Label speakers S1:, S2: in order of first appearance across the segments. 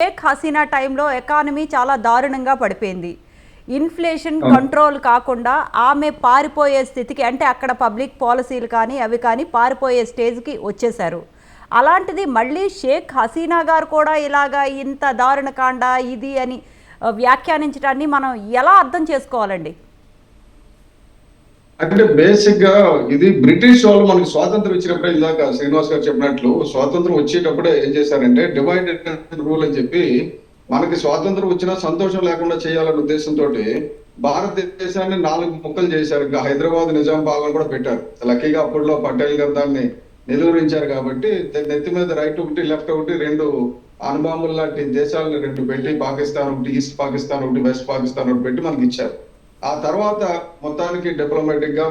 S1: షేక్ హసీనా టైంలో ఎకానమీ చాలా దారుణంగా పడిపోయింది. ఇన్ఫ్లేషన్ కంట్రోల్ కాకుండా ఆమె పారిపోయే స్థితికి, అంటే అక్కడ పబ్లిక్ పాలసీలు కానీ అవి కానీ పారిపోయే స్టేజ్కి వచ్చేశారు. అలాంటిది మళ్ళీ షేక్ హసీనా గారు కూడా ఇలాగా ఇంత దారుణకాండ ఇది అని వ్యాఖ్యానించడాన్ని మనం ఎలా అర్థం చేసుకోవాలండి?
S2: అంటే బేసిక్ గా ఇది బ్రిటిష్ వాళ్ళు మనకి స్వాతంత్రం ఇచ్చినప్పుడే, ఇందాక శ్రీనివాస్ గారు చెప్పినట్లు స్వాతంత్రం వచ్చేటప్పుడే ఏం చేశారంటే డివైడ్ అండ్ రూల్ అని చెప్పి, మనకి స్వాతంత్రం వచ్చినా సంతోషం లేకుండా చేయాలనే ఉద్దేశంతో భారతదేశాన్ని 4 ముక్కలు చేశారు. ఇంకా హైదరాబాద్ నిజాం పాలన కూడా పెట్టారు. లక్కీగా అప్పట్లో పటేల్ గారు దాన్ని నిలువరించారు కాబట్టి నెత్తి మీద రైట్ ఒకటి లెఫ్ట్ ఒకటి 2 అణుబాంబులు లాంటి దేశాలను 2 పెట్టి, పాకిస్తాన్ ఒకటి, ఈస్ట్ పాకిస్తాన్ ఒకటి, వెస్ట్ పాకిస్తాన్ ఒకటి పెట్టి మనకి ఇచ్చారు. ఆ తర్వాత మొత్తానికి డిప్లొమాటిక్ గా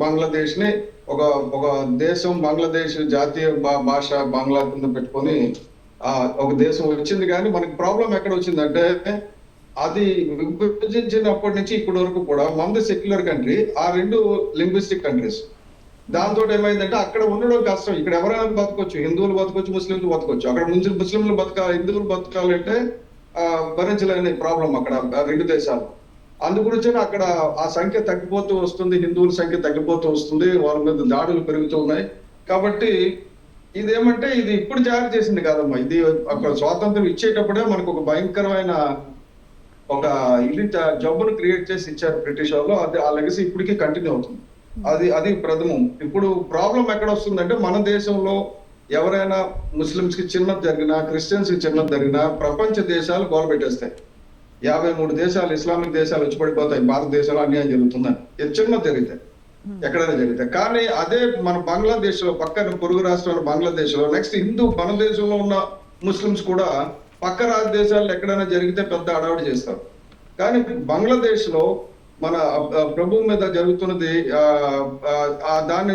S2: బంగ్లాదేశ్ ని ఒక ఒక దేశం, బంగ్లాదేశ్ జాతీయ భాష బంగ్లా కింద పెట్టుకొని ఒక దేశం వచ్చింది. కానీ మనకి ప్రాబ్లం ఎక్కడ వచ్చిందంటే, అది విభజించినప్పటి నుంచి ఇప్పటి వరకు కూడా మనది సెక్యులర్ కంట్రీ, ఆ 2 లింగ్విస్టిక్ కంట్రీస్. దాంతో ఏమైందంటే అక్కడ ఉండడం కష్టం. ఇక్కడ ఎవరైనా బతకొచ్చు, హిందువులు బతకొచ్చు, ముస్లింలు బతకొచ్చు. అక్కడ ముస్లింలు బతకాలి, హిందువులు బతకాలంటే భరించలేని ప్రాబ్లం అక్కడ 2 దేశాలు. అందుగురించి అక్కడ ఆ సంఖ్య తగ్గిపోతూ వస్తుంది, హిందువుల సంఖ్య తగ్గిపోతూ వస్తుంది, వాళ్ళ మీద దాడులు పెరుగుతూ ఉన్నాయి. కాబట్టి ఇదేమంటే ఇది ఇప్పుడు జారీ చేసింది కాదమ్మా, ఇది అక్కడ స్వాతంత్రం ఇచ్చేటప్పుడే మనకు ఒక భయంకరమైన ఒక ఇది జబ్బును క్రియేట్ చేసి ఇచ్చారు బ్రిటిష్ వాళ్ళు. అది ఆ లెగసీ ఇప్పటికీ కంటిన్యూ అవుతుంది. అది ప్రథమం. ఇప్పుడు ప్రాబ్లం ఎక్కడ వస్తుందంటే, మన దేశంలో ఎవరైనా ముస్లింస్ కి చిన్నది జరిగినా, క్రిస్టియన్స్ కి చిన్నది జరిగినా ప్రపంచ దేశాలు గోలబెట్టేస్తాయి. 53 దేశాలు, ఇస్లామిక్ దేశాలు వచ్చి పడిపోతాయి భారతదేశంలో అన్యాయం జరుగుతుందని. చిన్న జరిగితే ఎక్కడైనా జరిగితే. కానీ అదే మన బంగ్లాదేశ్ లో, పక్కన పొరుగు రాష్ట్రంలో బంగ్లాదేశ్ లో, నెక్స్ట్ మన దేశంలో ఉన్న ముస్లింస్ కూడా పక్క దేశాల్లో ఎక్కడైనా జరిగితే పెద్ద అడవాడు చేస్తారు. కానీ బంగ్లాదేశ్ లో మన ప్రభు మీద జరుగుతున్నది, దాన్ని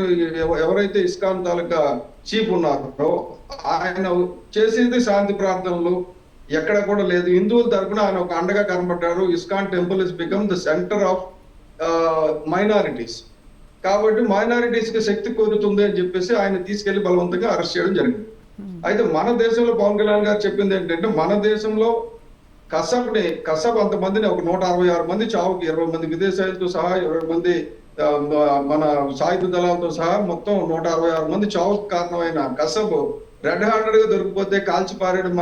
S2: ఎవరైతే ఇస్కాన్ తాలూకా చీఫ్ ఉన్నారో ఆయన చేసేది శాంతి ప్రార్థనలు ఎక్కడ కూడా లేదు. హిందువుల తరఫున ఆయన ఒక అండగా కనబడ్డారు. ISKCON temple is become the centre of minorities. కాబట్టి మైనారిటీస్ కి శక్తి కోరుతుంది అని చెప్పేసి ఆయన తీసుకెళ్లి బలవంతంగా అరెస్ట్ చేయడం జరిగింది. అయితే మన దేశంలో పవన్ కళ్యాణ్ గారు చెప్పింది ఏంటంటే, మన దేశంలో కసబ్ అంతమందిని, ఒక 166 మంది చావుకి, 20 మంది విదేశాలతో సహా, 20 మంది మన సాయుధ దళాలతో సహా మొత్తం 166 మంది చావుకు కారణమైన కసబ్ రెడ్ హ్యాండెడ్ గా దొరికిపోతే కాల్చి పారేయడం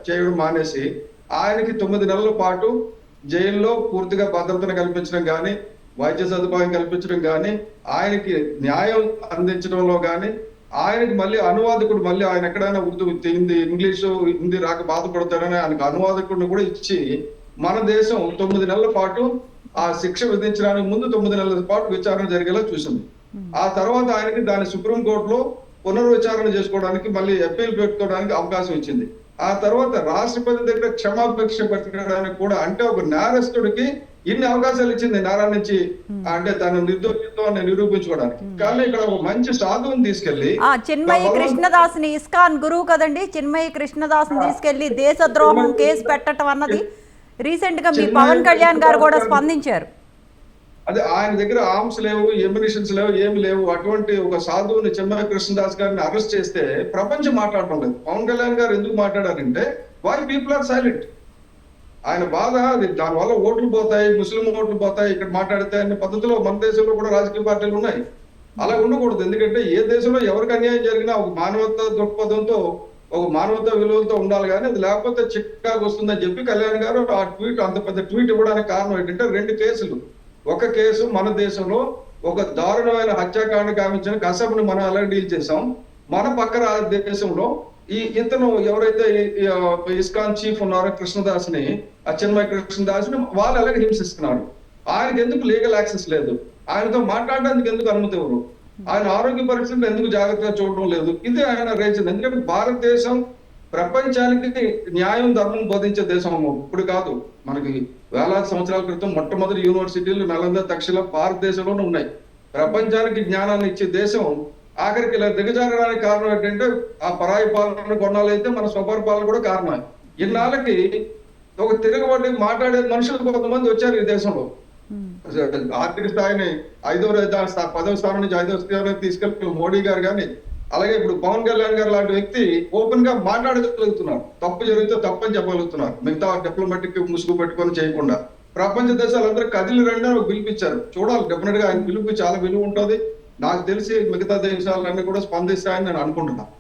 S2: చేయడం మానేసి ఆయనకి 9 నెలల పాటు జైల్లో పూర్తిగా భద్రతను కల్పించడం కానీ, వైద్య సదుపాయం కల్పించడం కానీ, ఆయనకి న్యాయం అందించడంలో కానీ, ఆయనకి మళ్ళీ అనువాదకుడు, మళ్ళీ ఆయన ఎక్కడైనా ఉర్దూ, ఇంగ్లీషు, హిందీ రాక బాధపడతాడని ఆయనకు అనువాదకుడిని కూడా ఇచ్చి మన దేశం 9 నెలల పాటు ఆ శిక్ష విధించడానికి ముందు 9 నెలల పాటు విచారణ జరిగేలా చూసింది. ఆ తర్వాత ఆయనకి దాని సుప్రీంకోర్టులో పునర్విచారణ చేసుకోవడానికి, మళ్ళీ అప్పీల్ పెట్టుకోవడానికి అవకాశం ఇచ్చింది. ఆ తర్వాత రాష్ట్రపతి దగ్గర క్షమాపేక్ష పెట్టడానికి కూడా, అంటే ఒక నేరస్తుడికి ఇన్ని అవకాశాలు ఇచ్చింది నేరం నుంచి, అంటే తన నిర్దోషిత్వాన్ని నిరూపించుకోవడానికి. కానీ ఇక్కడ ఒక మంచి సాధువుని తీసుకెళ్లి,
S1: చిన్మయి కృష్ణదాస్ని, ఇస్కాన్ గురువు కదండి, చిన్మయి కృష్ణదాస్ని తీసుకెళ్లి దేశద్రోహం కేసు పెట్టడం అన్నది రీసెంట్ గా మీ పవన్ కళ్యాణ్ గారు కూడా స్పందించారు.
S2: అదే ఆయన దగ్గర ఆర్మ్స్ లేవు, ఎమ్యునిషన్స్ లేవు, ఏమి లేవు. అటువంటి ఒక సాధువుని, చిన్మయ కృష్ణదాస్ గారిని అరెస్ట్ చేస్తే ప్రపంచం మాట్లాడటం లేదు. పవన్ కళ్యాణ్ గారు ఎందుకు మాట్లాడారంటే, వై పీపుల్ ఆర్ సైలెంట్. ఆయన బాధ అది, దానివల్ల ఓట్లు పోతాయి, ముస్లిం ఓట్లు పోతాయి ఇక్కడ మాట్లాడితే అనే పద్ధతిలో మన దేశంలో కూడా రాజకీయ పార్టీలు ఉన్నాయి. అలా ఉండకూడదు. ఎందుకంటే ఏ దేశంలో ఎవరికి అన్యాయం జరిగినా ఒక మానవతా దృక్పథంతో, ఒక మానవతా విలువలతో ఉండాలి. కానీ అది లేకపోతే చిక్కాకు వస్తుందని చెప్పి కళ్యాణ్ గారు ఆ ట్వీట్, అంత పెద్ద ట్వీట్ ఇవ్వడానికి కారణం ఏంటంటే, 2 కేసులు. ఒక కేసు మన దేశంలో ఒక దారుణమైన హత్యాకాండ గావించిన కసబ్ను మనం ఎలా డీల్ చేసాం, మన పక్క దేశంలో ఇతను ఎవరైతే ఇస్కాన్ చీఫ్ ఉన్నారో కృష్ణదాస్ ని, చిన్మయ కృష్ణదాస్ ని వాళ్ళు ఎలాగ హింసిస్తున్నారు. ఆయనకి ఎందుకు లీగల్ యాక్సెస్ లేదు, ఆయనతో మాట్లాడడానికి ఎందుకు అనుమతి ఇవ్వరు, ఆయన ఆరోగ్య పరిస్థితులు ఎందుకు జాగ్రత్తగా చూడడం లేదు. ఇది ఆయన రేచింది. ఎందుకంటే భారతదేశం ప్రపంచానికి న్యాయం, ధర్మం బోధించే దేశం ఇప్పుడు కాదు. మనకి వేలాది సంవత్సరాల క్రితం మొట్టమొదటి యూనివర్సిటీలు నలంద, తక్షశిల భారతదేశంలోనే ఉన్నాయి. ప్రపంచానికి జ్ఞానాన్ని ఇచ్చే దేశం ఆఖరికి ఇలా దిగజారడానికి కారణం ఏంటంటే, ఆ పరాయి పాలన కొన్నాళ్ళైతే మన స్వపరిపాలన కూడా కారణమే. ఇన్నాళ్ళకి ఒక తిరగబడి మాట్లాడే మనుషులు కొంతమంది వచ్చారు ఈ దేశంలో. ఆర్థిక స్థాయిని 10వ స్థానం నుంచి 5వ స్థానం తీసుకెళ్ళి మోడీ గారు కానీ, అలాగే ఇప్పుడు పవన్ కళ్యాణ్ గారు లాంటి వ్యక్తి ఓపెన్ గా మాట్లాడగలుగుతున్నారు, తప్పు జరిగితే తప్పని చెప్పగలుగుతున్నారు, మిగతా డిప్లొమాటిక్ ముసుగు పెట్టుకొని చేయకుండా. ప్రపంచ దేశాలందరూ కదిలి రండి అని పిలిపించారు. చూడాలి, డెఫినెట్ గా ఆయన పిలుపు చాలా విలువ ఉంటుంది. నాకు తెలిసి మిగతా దేశాలన్నీ కూడా స్పందిస్తాయని నేను అనుకుంటున్నాను.